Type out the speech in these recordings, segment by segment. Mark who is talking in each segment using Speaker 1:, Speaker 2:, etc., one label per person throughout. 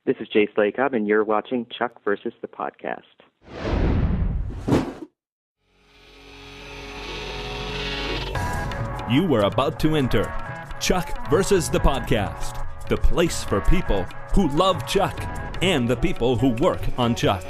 Speaker 1: This is Jace Lacob, and you're watching Chuck versus the Podcast.
Speaker 2: You are about to enter Chuck versus the Podcast, the place for people who love Chuck and the people who work on Chuck.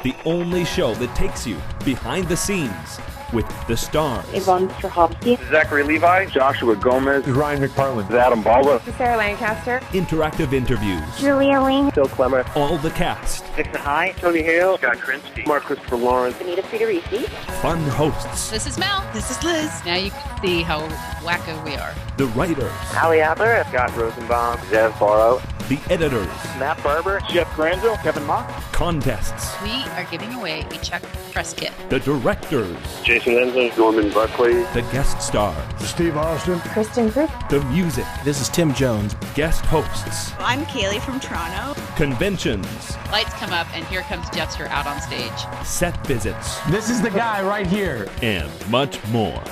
Speaker 2: The only show that takes you behind the scenes with the stars.
Speaker 3: Yvonne Strahovski.
Speaker 4: Zachary Levi. Joshua Gomez.
Speaker 5: Ryan McParland.
Speaker 4: Adam Baldwin.
Speaker 3: Sarah Lancaster.
Speaker 2: Interactive interviews.
Speaker 3: Julia Wing.
Speaker 4: Phil Clemmer.
Speaker 2: All the cast.
Speaker 4: Dixon High. Tony Hale. Scott Krinsky. Mark Christopher Lawrence.
Speaker 3: Anita Federici.
Speaker 2: Fun hosts.
Speaker 6: This is Mel. This is Liz. Now you can see how wacko we are.
Speaker 2: The writers.
Speaker 4: Allie Adler. Scott Rosenbaum. Zev Barrow.
Speaker 2: The editors.
Speaker 4: Matt Barber. Jeff Granville. Kevin Mock.
Speaker 2: Contests.
Speaker 6: We are giving away a Chuck press kit.
Speaker 2: The directors.
Speaker 4: Jason Lindley. Norman Buckley.
Speaker 2: The guest stars.
Speaker 5: Steve Austin.
Speaker 3: Kristen Crook.
Speaker 2: The music.
Speaker 7: This is Tim Jones.
Speaker 2: Guest hosts.
Speaker 8: I'm Kaylee from Toronto.
Speaker 2: Conventions.
Speaker 6: Lights come up, and here comes Jeffster out on stage.
Speaker 2: Set visits.
Speaker 7: This is the guy right here.
Speaker 2: And much more.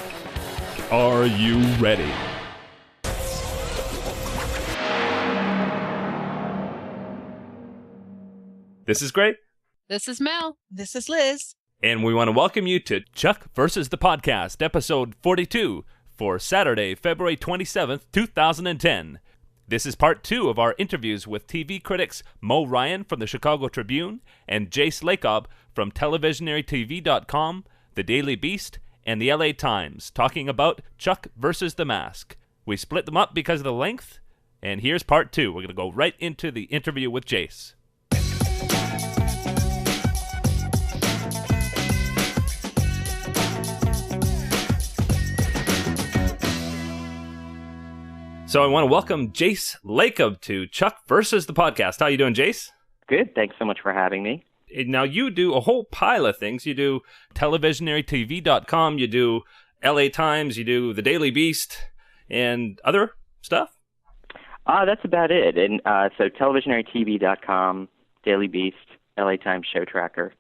Speaker 2: Are you ready? This is great.
Speaker 6: This is Mel.
Speaker 8: This is Liz.
Speaker 2: And we want to welcome you to Chuck versus the Podcast, episode 42 for Saturday, February 27th, 2010. This is part 2 of our interviews with TV critics Mo Ryan from the Chicago Tribune and Jace Lacob from TelevisionaryTV.com, The Daily Beast, and the LA Times, talking about Chuck versus the Mask. We split them up because of the length, and here's part 2. We're going to go right into the interview with Jace. So I want to welcome Jace Lacob to Chuck versus the Podcast. How you doing, Jace?
Speaker 1: Good. Thanks so much for having me.
Speaker 2: Now, you do a whole pile of things. You do TelevisionaryTV.com, you do LA Times, you do The Daily Beast, and other stuff?
Speaker 1: That's about it. And so TelevisionaryTV.com, Daily Beast, LA Times Show Tracker,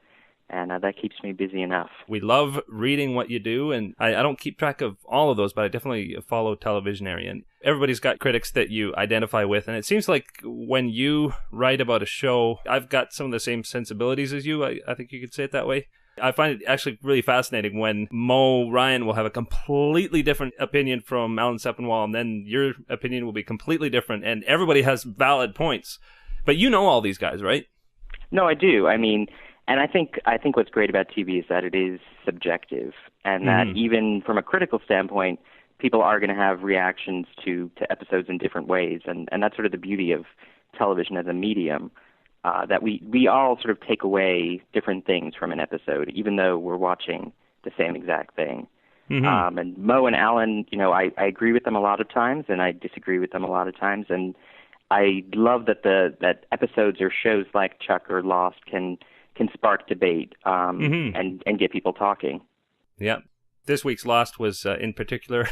Speaker 1: and that keeps me busy enough.
Speaker 2: We love reading what you do, and I don't keep track of all of those, but I definitely follow Televisionary. And everybody's got critics that you identify with, and it seems like when you write about a show, I've got some of the same sensibilities as you. I think you could say it that way. I find it actually really fascinating when Mo Ryan will have a completely different opinion from Alan Sepinwall, and then your opinion will be completely different, and everybody has valid points. But you know all these guys, right?
Speaker 1: No, I do. I mean, and I think what's great about TV is that it is subjective, and that even from a critical standpoint, people are going to have reactions to episodes in different ways, and that's sort of the beauty of television as a medium, that we all sort of take away different things from an episode, even though we're watching the same exact thing. And Mo and Alan, I agree with them a lot of times, and I disagree with them a lot of times, and I love that episodes or shows like Chuck or Lost can spark debate and get people talking.
Speaker 2: Yeah. This week's Lost was in particular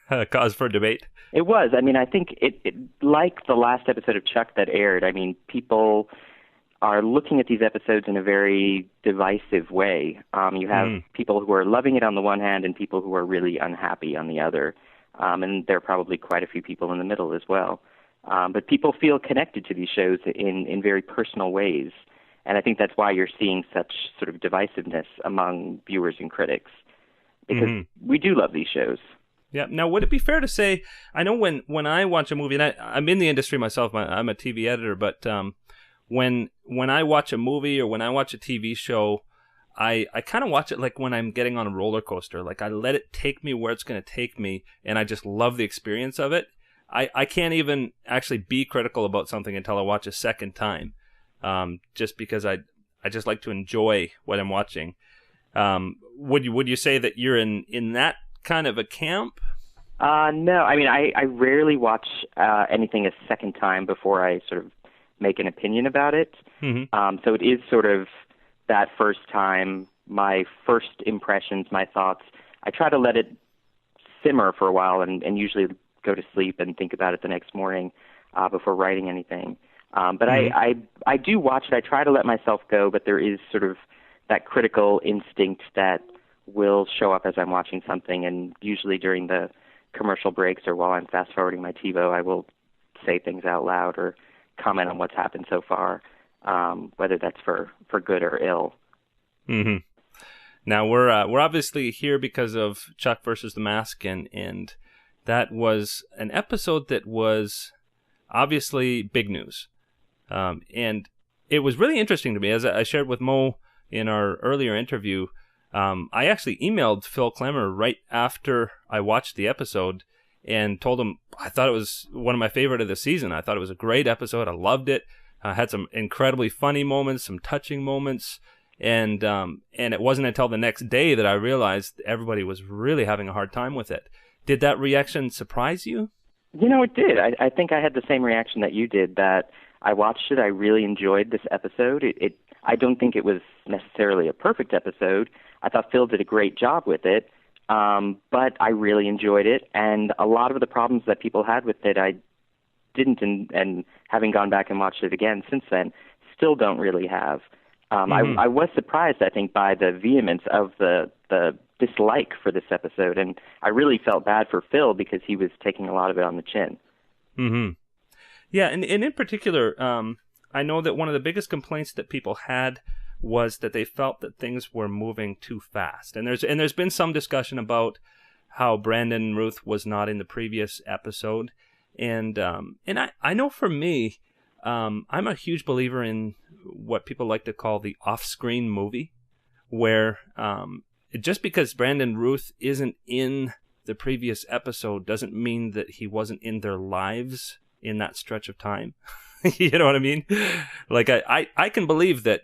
Speaker 2: a cause for debate. It
Speaker 1: was. I mean, I think it like the last episode of Chuck that aired, I mean, people are looking at these episodes in a very divisive way. You have people who are loving it on the one hand and people who are really unhappy on the other. And there are probably quite a few people in the middle as well. But people feel connected to these shows in very personal ways. And I think that's why you're seeing such sort of divisiveness among viewers and critics, because we do love these shows.
Speaker 2: Yeah. Now, would it be fair to say, I know when I watch a movie, and I'm in the industry myself, I'm a TV editor, but when I watch a movie or when I watch a TV show, I kind of watch it like when I'm getting on a roller coaster. Like I let it take me where it's going to take me, and I just love the experience of it. I can't even actually be critical about something until I watch a second time. Just because I just like to enjoy what I'm watching. Would you say that you're in that kind of a camp?
Speaker 1: No, I mean, I rarely watch anything a second time before I sort of make an opinion about it. So it is sort of that first time, my first impressions, my thoughts. I try to let it simmer for a while and usually go to sleep and think about it the next morning before writing anything. But I do watch it. I try to let myself go, but there is sort of that critical instinct that will show up as I'm watching something, and usually during the commercial breaks or while I'm fast-forwarding my TiVo, I will say things out loud or comment on what's happened so far, whether that's for good or ill.
Speaker 2: Mm-hmm. Now we're obviously here because of Chuck versus the Mask, and that was an episode that was obviously big news, and it was really interesting to me. As I shared with Mo in our earlier interview, I actually emailed Phil Klemmer right after I watched the episode and told him I thought it was one of my favorite of the season. I thought it was a great episode. I loved it. Had some incredibly funny moments, some touching moments. And it wasn't until the next day that I realized everybody was really having a hard time with it. Did that reaction surprise you?
Speaker 1: It did. I think I had the same reaction that you did, that I watched it. I really enjoyed this episode. I don't think it was necessarily a perfect episode. I thought Phil did a great job with it, but I really enjoyed it. And a lot of the problems that people had with it, I didn't, and having gone back and watched it again since then, still don't really have. I was surprised, I think, by the vehemence of the dislike for this episode, and I really felt bad for Phil because he was taking a lot of it on the chin.
Speaker 2: Mm-hmm. Yeah, and in particular, I know that one of the biggest complaints that people had was that they felt that things were moving too fast, and there's been some discussion about how Brandon Ruth was not in the previous episode, and I know for me, I'm a huge believer in what people like to call the off-screen movie, where just because Brandon Ruth isn't in the previous episode doesn't mean that he wasn't in their lives in that stretch of time. You know what I mean? Like I can believe that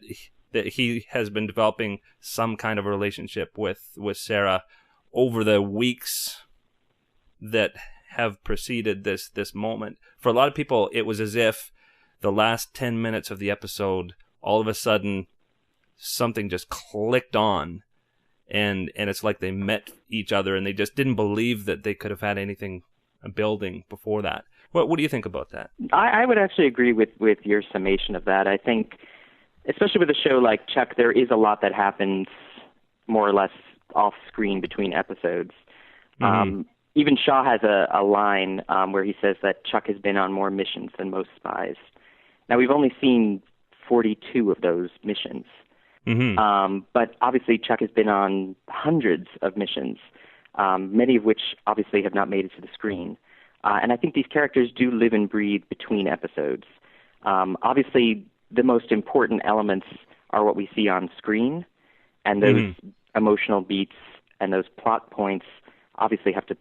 Speaker 2: he has been developing some kind of a relationship with Sarah over the weeks that have preceded this moment. For a lot of people, it was as if the last 10 minutes of the episode, all of a sudden, something just clicked on, and it's like they met each other, and they just didn't believe that they could have had anything building before that. What do you think about that?
Speaker 1: I would actually agree with your summation of that. I think, especially with a show like Chuck, there is a lot that happens more or less off-screen between episodes.
Speaker 2: Mm-hmm.
Speaker 1: Even Shaw has a line where he says that Chuck has been on more missions than most spies. Now, we've only seen 42 of those missions.
Speaker 2: Mm-hmm.
Speaker 1: But obviously Chuck has been on hundreds of missions, many of which obviously have not made it to the screen. And I think these characters do live and breathe between episodes. Obviously, the most important elements are what we see on screen, and those emotional beats and those plot points obviously have to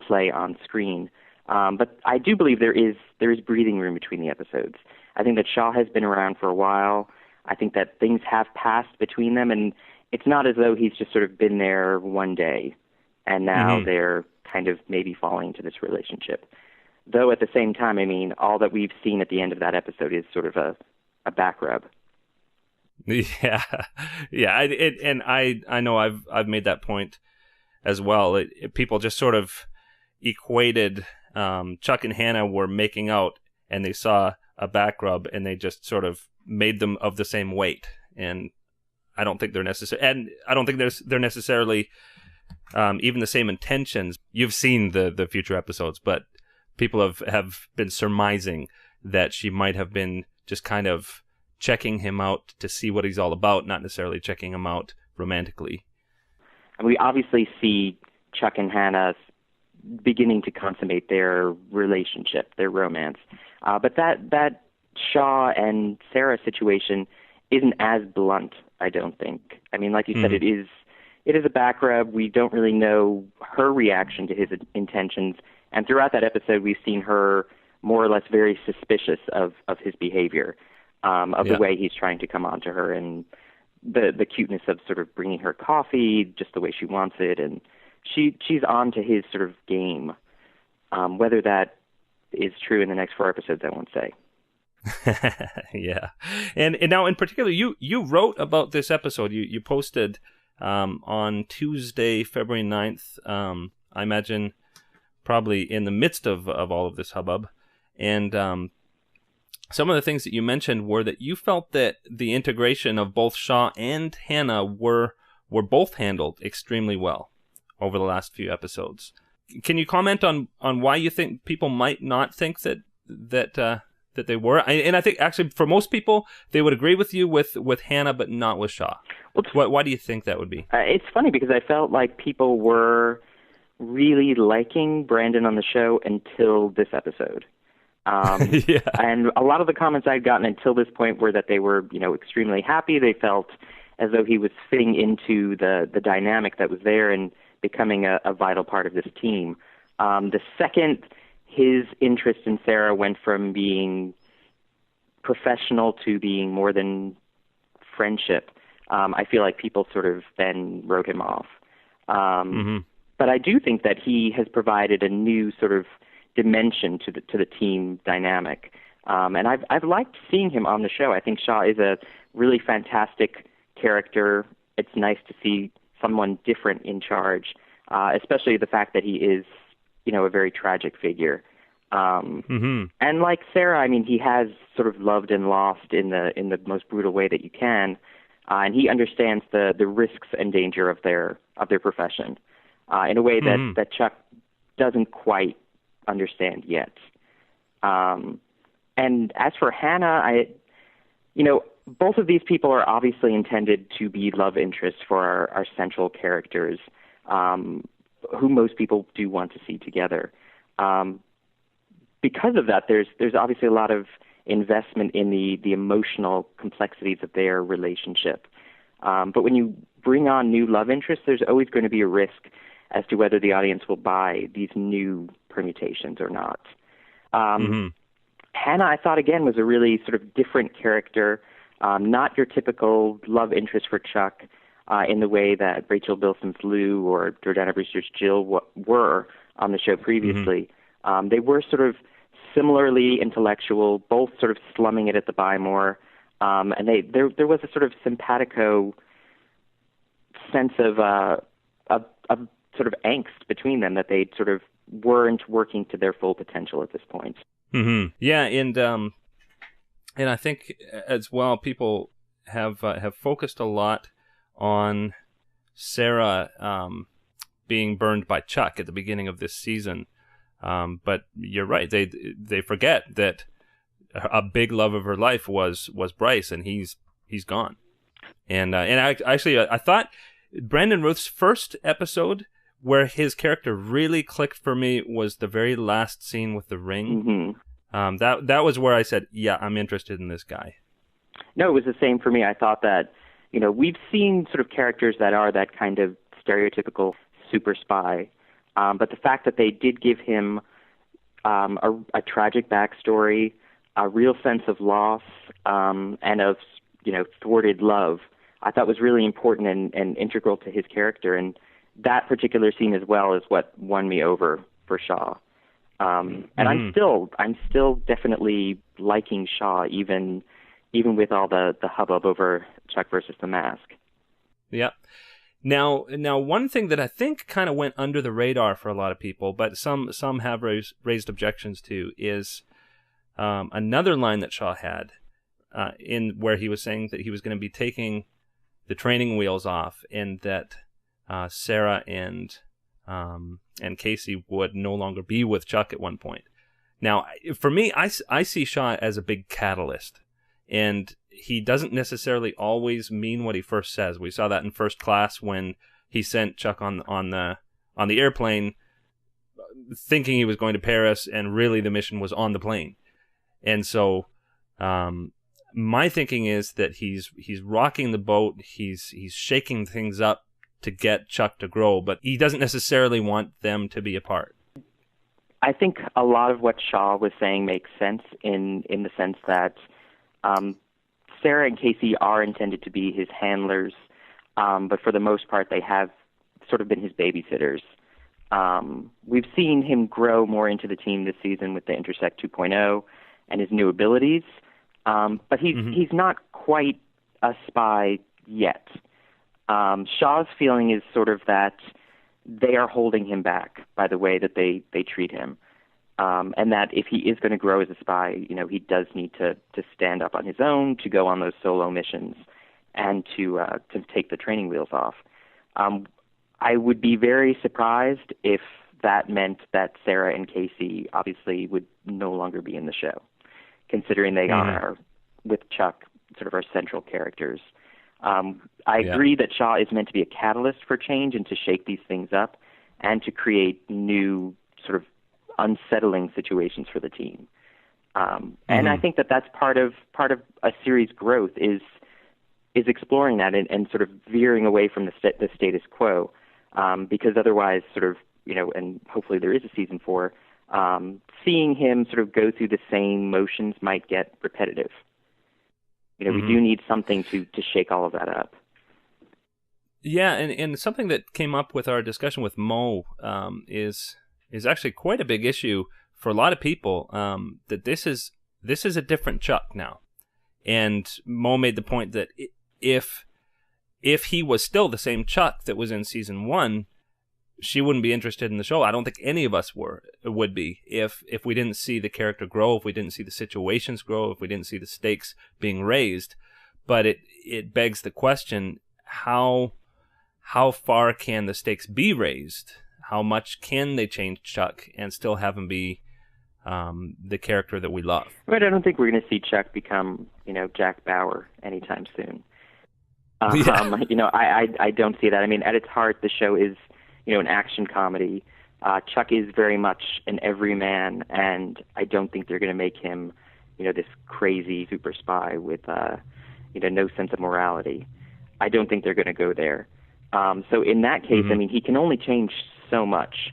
Speaker 1: play on screen. But I do believe there is breathing room between the episodes. I think that Shaw has been around for a while. I think that things have passed between them, and it's not as though he's just sort of been there one day, and now they're kind of maybe falling into this relationship. Though at the same time, I mean, all that we've seen at the end of that episode is sort of a back rub.
Speaker 2: Yeah, I know I've made that point as well. People just sort of equated Chuck and Hannah were making out, and they saw a back rub, and they just sort of made them of the same weight. And I don't think they're necessary, and I don't think they're necessarily even the same intentions. You've seen the future episodes, but people have been surmising that she might have been just kind of checking him out to see what he's all about, not necessarily checking him out romantically.
Speaker 1: And we obviously see Chuck and Hannah beginning to consummate their relationship, their romance. But that Shaw and Sarah situation isn't as blunt, I don't think. I mean, like you said, it is a back rub. We don't really know her reaction to his intentions. And throughout that episode, we've seen her more or less very suspicious of his behavior, the way he's trying to come on to her, and the cuteness of sort of bringing her coffee just the way she wants it. And she's on to his sort of game. Whether that is true in the next 4 episodes, I won't say.
Speaker 2: Yeah. And now in particular, you wrote about this episode. You posted on Tuesday, February 9th, I imagine probably in the midst of all of this hubbub. And some of the things that you mentioned were that you felt that the integration of both Shaw and Hannah were both handled extremely well over the last few episodes. Can you comment on why you think people might not think that that they were. And I think actually for most people, they would agree with you with Hannah, but not with Shaw. Why do you think that would be?
Speaker 1: It's funny because I felt like people were really liking Brandon on the show until this episode.
Speaker 2: Yeah.
Speaker 1: And a lot of the comments I'd gotten until this point were that they were, extremely happy. They felt as though he was fitting into the dynamic that was there and becoming a vital part of this team. The second his interest in Sarah went from being professional to being more than friendship, I feel like people sort of then wrote him off. But I do think that he has provided a new sort of dimension to the team dynamic. And I've liked seeing him on the show. I think Shaw is a really fantastic character. It's nice to see someone different in charge, especially the fact that he is, a very tragic figure. And like Sarah, I mean, he has sort of loved and lost in the most brutal way that you can, and he understands the risks and danger of their profession in a way that Chuck doesn't quite understand yet. And as for Hannah, both of these people are obviously intended to be love interests for our central characters, who most people do want to see together. Because of that, there's obviously a lot of investment in the emotional complexities of their relationship. But when you bring on new love interests, there's always going to be a risk as to whether the audience will buy these new permutations or not. Hannah, I thought, again, was a really sort of different character, not your typical love interest for Chuck in the way that Rachel Bilson's Lou or Jordana Brewster's Jill were on the show previously. They were sort of similarly intellectual, both sort of slumming it at the Buy More, and there was a sort of simpatico sense of sort of angst between them, that they sort of weren't working to their full potential at this point.
Speaker 2: Yeah, and I think as well, people have focused a lot on Sarah being burned by Chuck at the beginning of this season. But you're right; they forget that a big love of her life was Bryce, and he's gone. And I thought Brandon Routh's first episode, where his character really clicked for me, was the very last scene with the ring. That was where I said, yeah, I'm interested in this guy.
Speaker 1: No, it was the same for me. I thought that, we've seen sort of characters that are that kind of stereotypical super spy, but the fact that they did give him a tragic backstory, a real sense of loss, and of, thwarted love, I thought was really important and integral to his character. And that particular scene as well is what won me over for Shaw. And I'm still definitely liking Shaw, even with all the hubbub over Chuck versus the Mask.
Speaker 2: Yeah. Now, one thing that I think kind of went under the radar for a lot of people, but some have raised objections to, is another line that Shaw had in where he was saying that he was going to be taking the training wheels off, and that Sarah and Casey would no longer be with Chuck at one point. Now, for me, I see Shaw as a big catalyst, and he doesn't necessarily always mean what he first says. We saw that in First Class when he sent Chuck on the airplane, thinking he was going to Paris, and really the mission was on the plane. And so, my thinking is that he's rocking the boat, he's shaking things up to get Chuck to grow, but he doesn't necessarily want them to be apart.
Speaker 1: I think a lot of what Shaw was saying makes sense in the sense that Sarah and Casey are intended to be his handlers, but for the most part they have sort of been his babysitters. We've seen him grow more into the team this season with the Intersect 2.0 and his new abilities, but he's not quite a spy yet. Shaw's feeling is sort of that they are holding him back by the way that they treat him, and that if he is going to grow as a spy, he does need to stand up on his own, to go on those solo missions, and to take the training wheels off. I would be very surprised if that meant that Sarah and Casey obviously would no longer be in the show. considering they are, with Chuck, sort of our central characters. I agree that Shaw is meant to be a catalyst for change and to shake these things up and to create new sort of unsettling situations for the team. And I think that that's part of a series' growth is exploring that and sort of veering away from the status quo, because otherwise, sort of, and hopefully there is a season 4. Seeing him sort of go through the same motions might get repetitive. We do need something to shake all of that up.
Speaker 2: Yeah, and something that came up with our discussion with Mo is actually quite a big issue for a lot of people, that this is a different Chuck now. And Mo made the point that if he was still the same Chuck that was in season 1, she wouldn't be interested in the show. I don't think any of us would be if we didn't see the character grow, if we didn't see the situations grow, if we didn't see the stakes being raised. But it begs the question, how far can the stakes be raised? How much can they change Chuck and still have him be the character that we love?
Speaker 1: Right, I don't think we're going to see Chuck become, Jack Bauer anytime soon. I don't see that. I mean, at its heart, the show is, an action comedy. Chuck is very much an everyman, and I don't think they're going to make him, this crazy super spy with, no sense of morality. I don't think they're going to go there. So in that case, I mean, he can only change so much.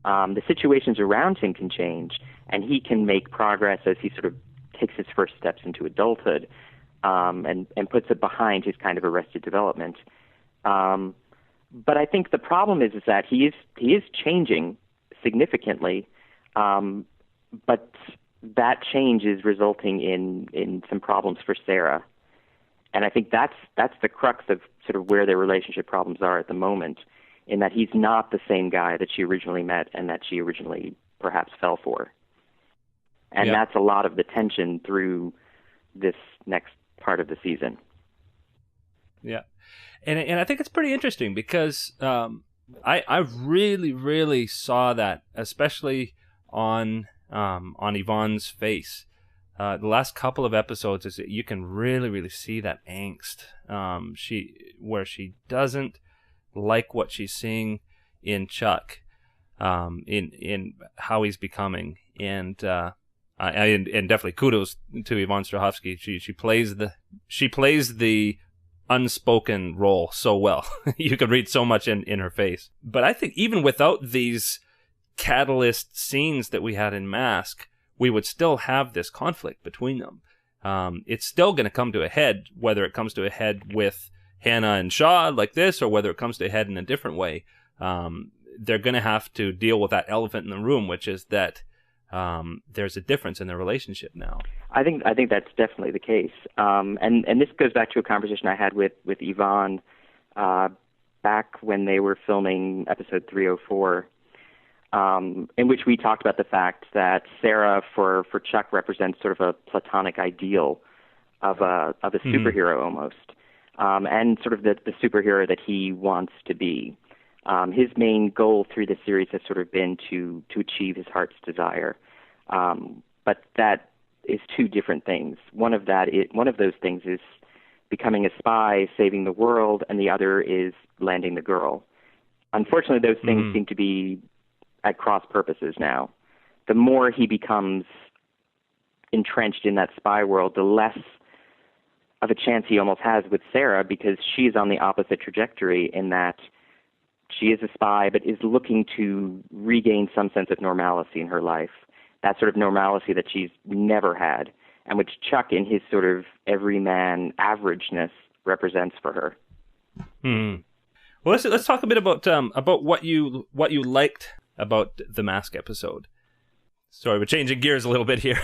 Speaker 1: The situations around him can change, and he can make progress as he sort of takes his first steps into adulthood, and puts it behind his kind of arrested development. But I think the problem is that he is changing significantly, but that change is resulting in some problems for Sarah, and I think that's the crux of sort of where their relationship problems are at the moment, in that he's not the same guy that she originally met and that she originally perhaps fell for, and that's a lot of the tension through this next part of the season. Yeah.
Speaker 2: And I think it's pretty interesting because I really, really saw that, especially on Yvonne's face. The last couple of episodes is that you can really, really see that angst. Where she doesn't like what she's seeing in Chuck, in how he's becoming, and definitely kudos to Yvonne Strahovski. She plays the unspoken role so well. You could read so much in her face. But I think even without these catalyst scenes that we had in Mask, we would still have this conflict between them. It's still going to come to a head, whether it comes to a head with Hannah and Shaw like this, or whether it comes to a head in a different way. They're going to have to deal with that elephant in the room, which is that there's a difference in their relationship now.
Speaker 1: I think that's definitely the case. And this goes back to a conversation I had with Yvonne back when they were filming episode 304, in which we talked about the fact that Sarah for Chuck represents sort of a platonic ideal of a superhero almost, and sort of the superhero that he wants to be. His main goal through the series has sort of been to achieve his heart's desire, but that is two different things. One of those things is becoming a spy, saving the world, and the other is landing the girl. Unfortunately, those things seem to be at cross purposes now. The more he becomes entrenched in that spy world, the less of a chance he almost has with Sarah, because she's on the opposite trajectory in that she is a spy but is looking to regain some sense of normalcy in her life, that sort of normalcy that she's never had, and which Chuck in his sort of everyman averageness represents for her.
Speaker 2: Well, let's talk a bit about what you liked about the Mask episode. Sorry, we're changing gears a little bit here.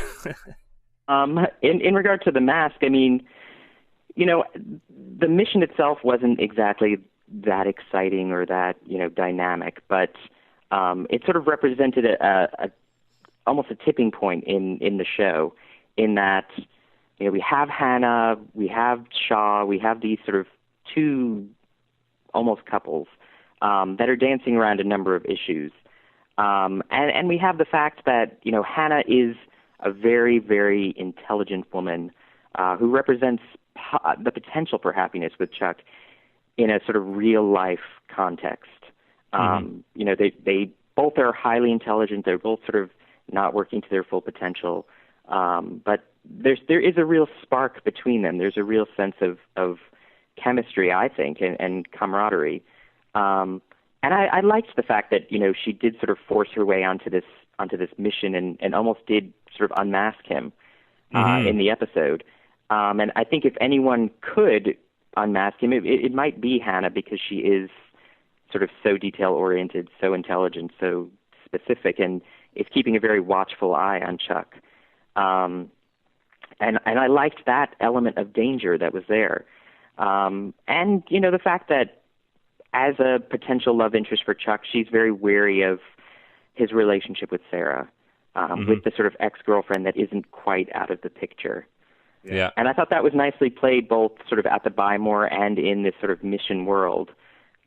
Speaker 1: In regard to the Mask, I mean, the mission itself wasn't exactly that exciting or that dynamic, but it sort of represented a almost a tipping point in the show, in that we have Hannah, we have Shaw, we have these sort of two almost couples that are dancing around a number of issues, and we have the fact that Hannah is a very, very intelligent woman who represents the potential for happiness with Chuck in a sort of real-life context. You know, they both are highly intelligent. They're both sort of not working to their full potential. But there is a real spark between them. There's a real sense of chemistry, I think, and camaraderie. And I liked the fact that, you know, she did sort of force her way onto this mission and almost did sort of unmask him in the episode. And I think if anyone could unmask him, it might be Hannah, because she is sort of so detail-oriented, so intelligent, so specific, and is keeping a very watchful eye on Chuck. And I liked that element of danger that was there. And, you know, the fact that as a potential love interest for Chuck, she's very wary of his relationship with Sarah, with the sort of ex-girlfriend that isn't quite out of the picture.
Speaker 2: Yeah.
Speaker 1: And I thought that was nicely played both sort of at the Buy More and in this sort of mission world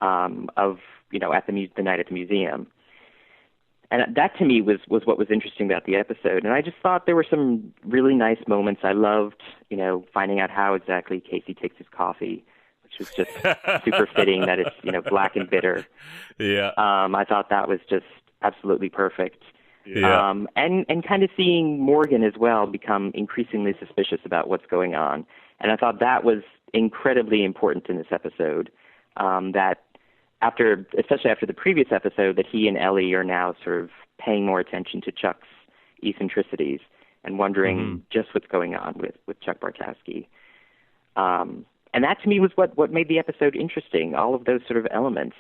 Speaker 1: of, you know, at the night at the museum. And that to me was what was interesting about the episode. And I just thought there were some really nice moments. I loved, you know, finding out how exactly Casey takes his coffee, which was just super fitting that it's, you know, black and bitter.
Speaker 2: Yeah.
Speaker 1: I thought that was just absolutely perfect.
Speaker 2: Yeah.
Speaker 1: And kind of seeing Morgan as well become increasingly suspicious about what's going on. And I thought that was incredibly important in this episode, that especially after the previous episode, that he and Ellie are now sort of paying more attention to Chuck's eccentricities and wondering just what's going on with Chuck Bartowski. And that to me was what made the episode interesting, all of those sort of elements.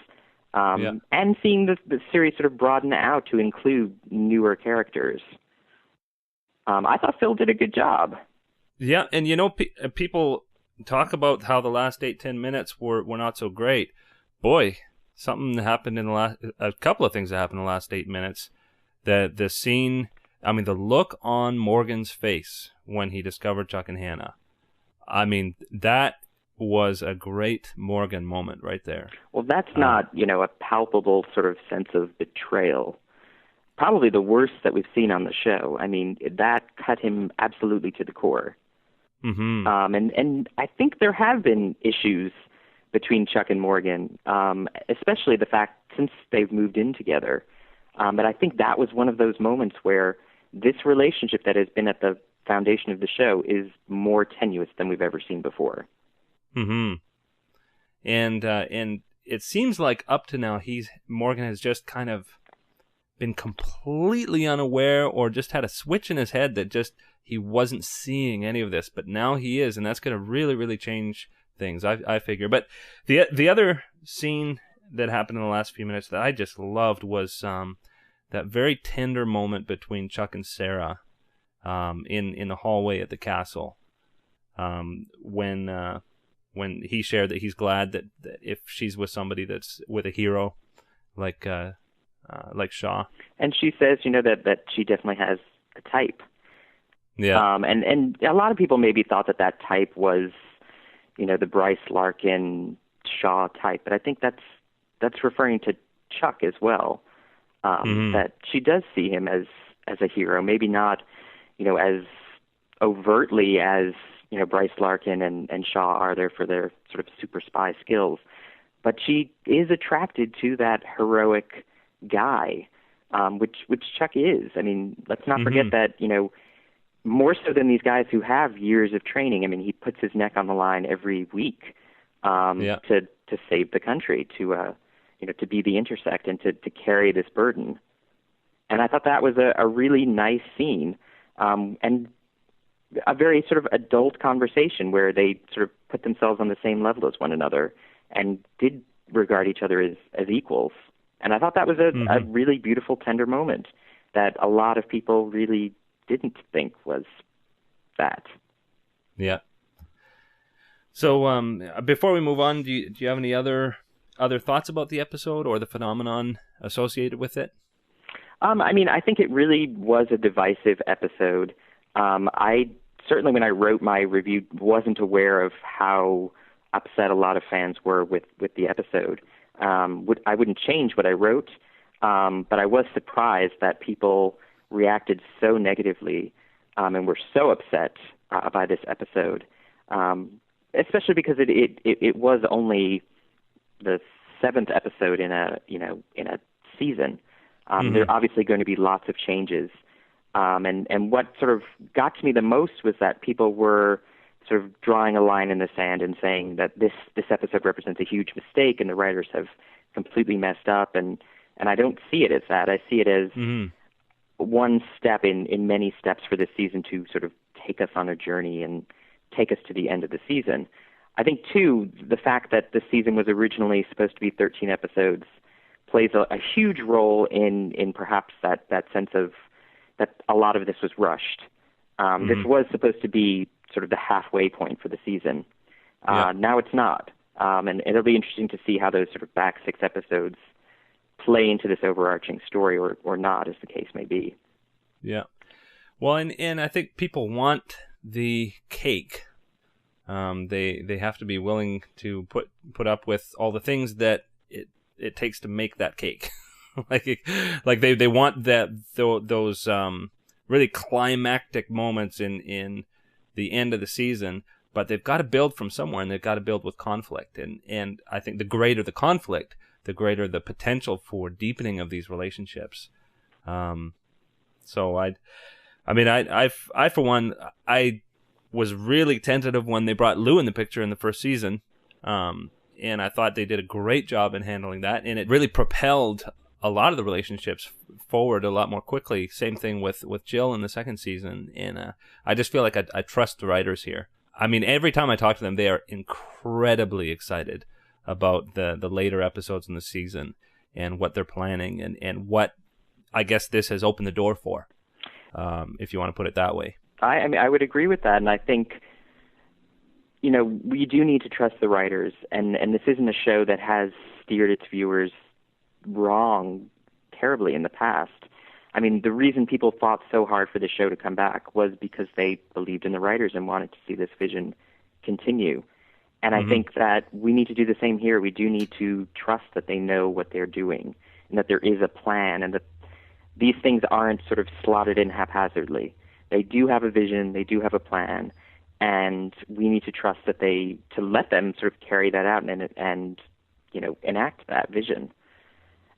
Speaker 1: And seeing the series sort of broaden out to include newer characters. I thought Phil did a good job.
Speaker 2: Yeah, and you know, people talk about how the last 8-10 minutes were not so great. Boy, something happened a couple of things that happened in the last 8 minutes. The scene, I mean, the look on Morgan's face when he discovered Chuck and Hannah. I mean, that was a great Morgan moment right there.
Speaker 1: Well, that's not, you know, a palpable sort of sense of betrayal. Probably the worst that we've seen on the show. I mean, that cut him absolutely to the core. And I think there have been issues between Chuck and Morgan, especially the fact since they've moved in together. But I think that was one of those moments where this relationship that has been at the foundation of the show is more tenuous than we've ever seen before.
Speaker 2: And it seems like up to now Morgan has just kind of been completely unaware, or just had a switch in his head that just he wasn't seeing any of this, but now he is, and that's going to really, really change things, I figure. But the other scene that happened in the last few minutes that I just loved was that very tender moment between Chuck and Sarah in the hallway at the castle, when he shared that he's glad that if she's with somebody that's with a hero like Shaw. And
Speaker 1: she says, you know, that she definitely has a type.
Speaker 2: Yeah.
Speaker 1: And a lot of people maybe thought that type was, you know, the Bryce Larkin Shaw type, but I think that's referring to Chuck as well. That she does see him as a hero, maybe not, you know, as overtly as, you know, Bryce Larkin and Shaw are there for their sort of super spy skills, but she is attracted to that heroic guy, which Chuck is. I mean, let's not forget that, you know, more so than these guys who have years of training. I mean, he puts his neck on the line every week to save the country, to you know, to be the intersect and to carry this burden. And I thought that was a really nice scene, and a very sort of adult conversation where they sort of put themselves on the same level as one another and did regard each other as equals. And I thought that was a really beautiful, tender moment that a lot of people really didn't think was that.
Speaker 2: Yeah. So before we move on, do you have any other thoughts about the episode or the phenomenon associated with it?
Speaker 1: I mean, I think it really was a divisive episode. I certainly, when I wrote my review, wasn't aware of how upset a lot of fans were with the episode. I wouldn't change what I wrote, but I was surprised that people reacted so negatively and were so upset by this episode, especially because it was only the 7th episode in a season. There are obviously going to be lots of changes. And what sort of got to me the most was that people were sort of drawing a line in the sand and saying that this episode represents a huge mistake and the writers have completely messed up. And I don't see it as that. I see it as one step in many steps for this season to sort of take us on a journey and take us to the end of the season. I think, too, the fact that the season was originally supposed to be 13 episodes plays a huge role in perhaps that sense of that a lot of this was rushed. This was supposed to be sort of the halfway point for the season. Now it's not. And it'll be interesting to see how those sort of back 6 episodes play into this overarching story or not, as the case may be.
Speaker 2: Yeah. Well, and I think people want the cake. They have to be willing to put up with all the things that it takes to make that cake. like they want those really climactic moments in the end of the season, but they've got to build from somewhere, and they've got to build with conflict. And I think the greater the conflict, the greater the potential for deepening of these relationships. So I for one, I was really tentative when they brought Lou in the picture in the first season. And I thought they did a great job in handling that, and it really propelled a lot of the relationships forward a lot more quickly. Same thing with Jill in the second season, and I just feel like I trust the writers here. I mean, every time I talk to them, they are incredibly excited about the later episodes in the season and what they're planning and what I guess this has opened the door for, if you want to put it that way.
Speaker 1: I mean, I would agree with that, and I think, we do need to trust the writers, and this isn't a show that has steered its viewers wrong terribly in the past. I mean, the reason people fought so hard for the show to come back was because they believed in the writers and wanted to see this vision continue. And I think that we need to do the same here. We do need to trust that they know what they're doing and that there is a plan and that these things aren't sort of slotted in haphazardly. They do have a vision, they do have a plan, and we need to trust that to let them sort of carry that out and enact that vision.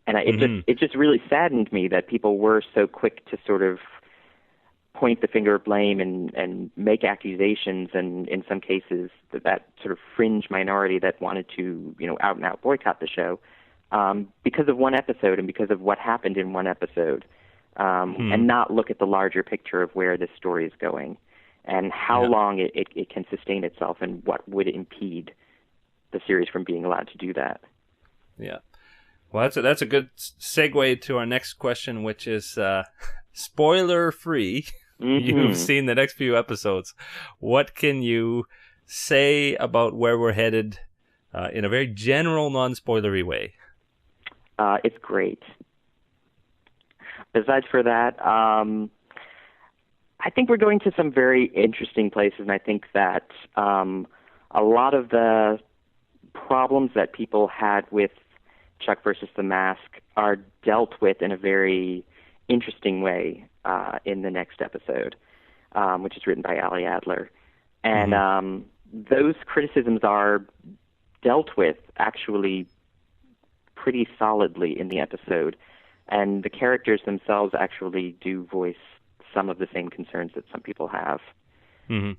Speaker 1: And it just really saddened me that people were so quick to sort of point the finger of blame and make accusations, and in some cases that sort of fringe minority that wanted to out and out boycott the show because of one episode and because of what happened in one episode, and not look at the larger picture of where this story is going and how long it can sustain itself and what would impede the series from being allowed to do that.
Speaker 2: Yeah. Well, that's a good segue to our next question, which is spoiler free. You've seen the next few episodes. What can you say about where we're headed in a very general, non-spoilery way?
Speaker 1: It's great. Besides for that, I think we're going to some very interesting places, and I think that a lot of the problems that people had with Chuck versus the Mask are dealt with in a very interesting way in the next episode, which is written by Ali Adler. And those criticisms are dealt with actually pretty solidly in the episode. And the characters themselves actually do voice some of the same concerns that some people have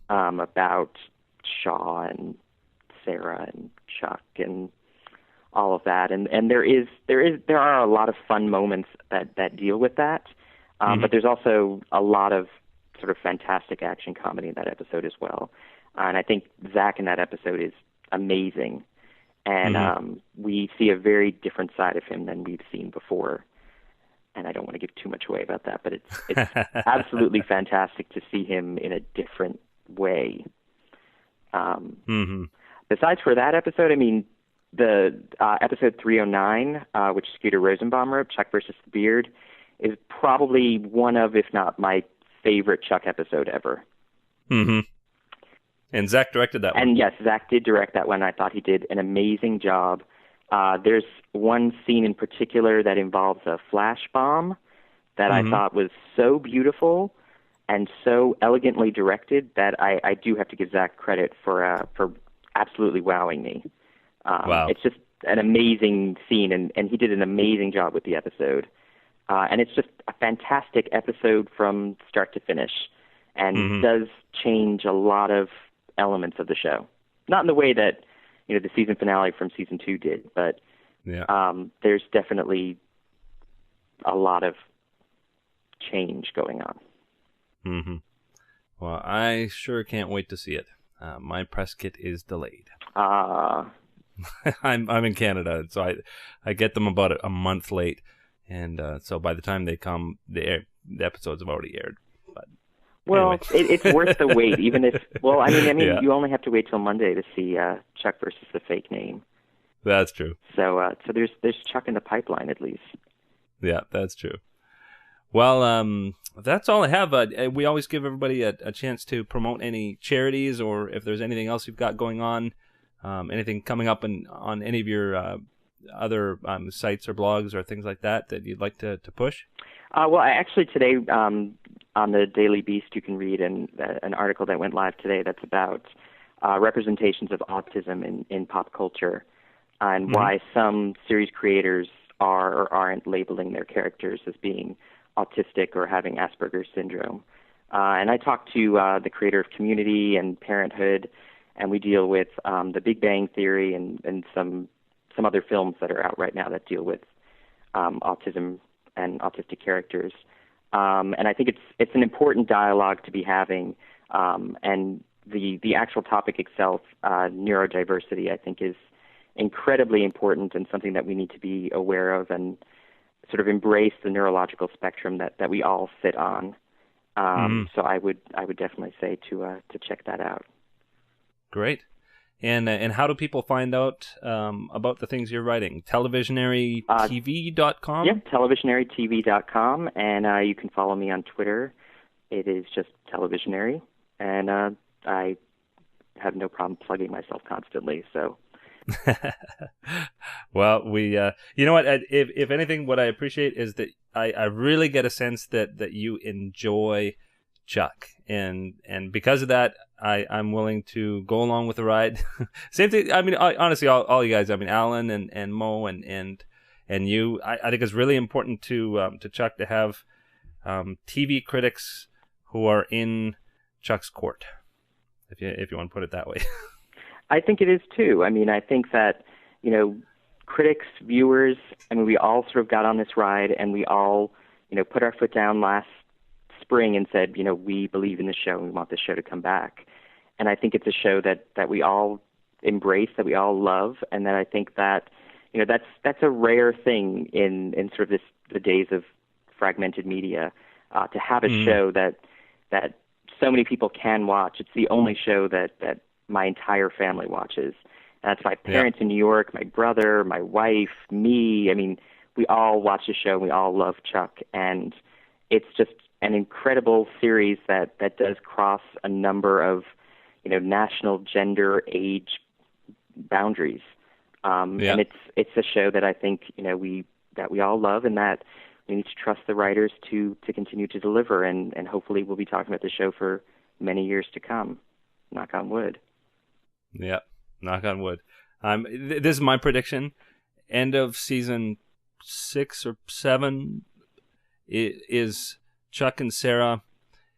Speaker 1: about Shaw and Sarah and Chuck and all of that. And there are a lot of fun moments that deal with that. But there's also a lot of sort of fantastic action comedy in that episode as well. And I think Zach in that episode is amazing. And we see a very different side of him than we've seen before. And I don't want to give too much away about that, but it's absolutely fantastic to see him in a different way. Besides for that episode, I mean, the episode 309, which Scooter Rosenbaum wrote, Chuck versus the Beard, is probably one of, if not my favorite Chuck episode ever.
Speaker 2: And Zach directed that one.
Speaker 1: And yes, Zach did direct that one. I thought he did an amazing job. There's one scene in particular that involves a flash bomb that I thought was so beautiful and so elegantly directed that I do have to give Zach credit for absolutely wowing me.
Speaker 2: Wow.
Speaker 1: It's just an amazing scene, and he did an amazing job with the episode. And it's just a fantastic episode from start to finish, and does change a lot of elements of the show. Not in the way that the season finale from season 2 did, but there's definitely a lot of change going on.
Speaker 2: Mm-hmm. Well, I sure can't wait to see it. My press kit is delayed. I'm in Canada, so I get them about a month late, and so by the time they come, the episodes have already aired. But
Speaker 1: well,
Speaker 2: anyway.
Speaker 1: It's worth the wait, even if. Well, I mean, you only have to wait till Monday to see Chuck versus the Fake Name.
Speaker 2: That's true.
Speaker 1: So there's Chuck in the pipeline at least.
Speaker 2: Yeah, that's true. Well, that's all I have. We always give everybody a chance to promote any charities, or if there's anything else you've got going on, anything coming up on any of your other sites or blogs or things like that you'd like to push.
Speaker 1: Well, actually today on the Daily Beast you can read an article that went live today that's about representations of autism in pop culture, and why some series creators are or aren't labeling their characters as being autistic or having Asperger's syndrome. And I talked to the creator of Community and Parenthood, and we deal with The Big Bang Theory and some other films that are out right now that deal with autism and autistic characters. And I think it's an important dialogue to be having. And the actual topic itself, neurodiversity, I think is incredibly important and something that we need to be aware of and sort of embrace the neurological spectrum that we all sit on. So I would definitely say to check that out.
Speaker 2: Great. And how do people find out about the things you're writing? TelevisionaryTV.com?
Speaker 1: Yep, TelevisionaryTV.com, and you can follow me on Twitter. It is just Televisionary, and I have no problem plugging myself constantly, so...
Speaker 2: Well, we you know what, if anything, what I appreciate is that I really get a sense that you enjoy Chuck, and because of that I'm willing to go along with the ride. Same thing, I mean, honestly, all you guys, I mean, Alan and Mo and you, I think it's really important to Chuck to have TV critics who are in Chuck's court, if you want to put it that way.
Speaker 1: I think it is too. I mean, I think that, critics, viewers, I mean, we all sort of got on this ride and we all, put our foot down last spring and said, we believe in this show and we want this show to come back. And I think it's a show that we all embrace, that we all love, and that I think that, that's a rare thing in sort of the days of fragmented media, to have a show that so many people can watch. It's the only show that my entire family watches. And that's my parents in New York, my brother, my wife, me. I mean, we all watch the show. We all love Chuck. And it's just an incredible series that does cross a number of, national, gender, age boundaries. And it's a show that I think, we all love, and that we need to trust the writers to continue to deliver. And hopefully we'll be talking about the show for many years to come. Knock on wood.
Speaker 2: Yeah, knock on wood. This is my prediction. End of season 6 or 7 is Chuck and Sarah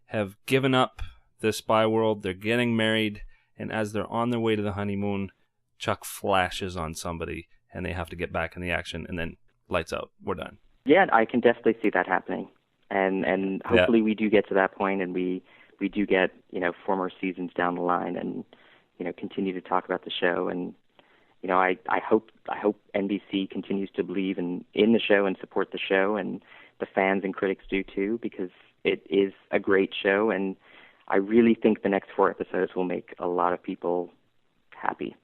Speaker 2: have given up the spy world. They're getting married, and as they're on their way to the honeymoon, Chuck flashes on somebody, and they have to get back in the action, and then lights out. We're done. Yeah,
Speaker 1: I can definitely see that happening, and hopefully we do get to that point, and we do get 4 more seasons down the line, and continue to talk about the show. And I hope NBC continues to believe in the show and support the show, and the fans and critics do too, because it is a great show, and I really think the next 4 episodes will make a lot of people happy.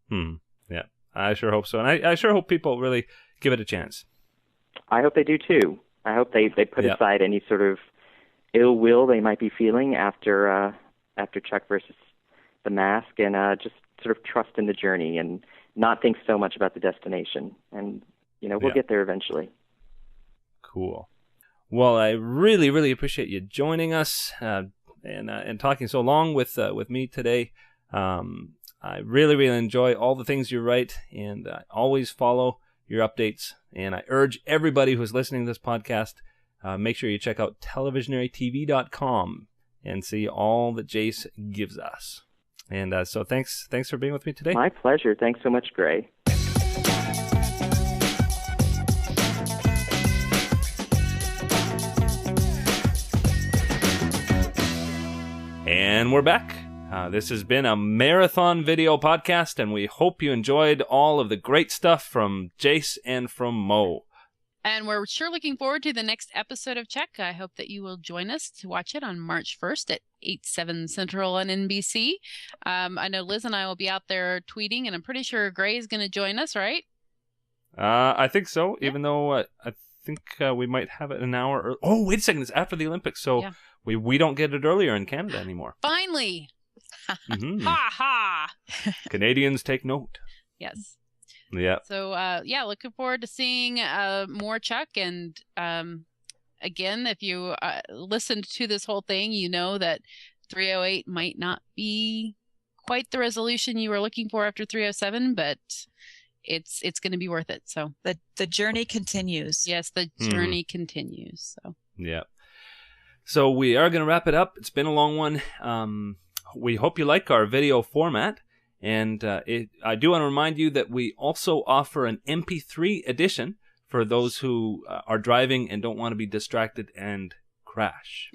Speaker 2: Yeah, I sure hope so, and I sure hope people really give it a chance.
Speaker 1: I hope they do too. I hope they put aside any sort of ill will they might be feeling after Chuck versus the Mask, and just sort of trust in the journey and not think so much about the destination. And we'll get there eventually.
Speaker 2: Cool. Well, I really, really appreciate you joining us and talking so long with me today. I really, really enjoy all the things you write, and I always follow your updates. And I urge everybody who's listening to this podcast, make sure you check out televisionarytv.com and see all that Jace gives us. And so thanks for being with me today.
Speaker 1: My pleasure. Thanks so much, Gray.
Speaker 2: And we're back. This has been a marathon video podcast, and we hope you enjoyed all of the great stuff from Jace and from Mo.
Speaker 6: And we're sure looking forward to the next episode of Check. I hope that you will join us to watch it on March 1st at 8/7 Central on NBC. I know Liz and I will be out there tweeting, and I'm pretty sure Gray is going to join us, right?
Speaker 2: I think so, even though I think we might have it an hour early. Oh, wait a second. It's after the Olympics, so we don't get it earlier in Canada anymore.
Speaker 6: Finally!
Speaker 2: Mm-hmm.
Speaker 6: Ha ha!
Speaker 2: Canadians take note.
Speaker 6: Yes.
Speaker 2: Yeah.
Speaker 6: So, looking forward to seeing more Chuck. And again, if you listened to this whole thing, you know that 308 might not be quite the resolution you were looking for after 307, but it's going to be worth it. So
Speaker 8: The journey continues.
Speaker 6: yes, the journey continues. So
Speaker 2: yeah. So we are going to wrap it up. It's been a long one. We hope you like our video format. And I do want to remind you that we also offer an MP3 edition for those who are driving and don't want to be distracted and crash.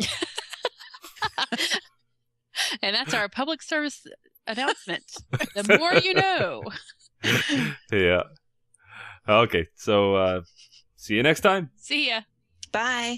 Speaker 6: and that's our public service announcement. The more you know.
Speaker 2: Yeah. Okay. So see you next time.
Speaker 6: See ya.
Speaker 8: Bye.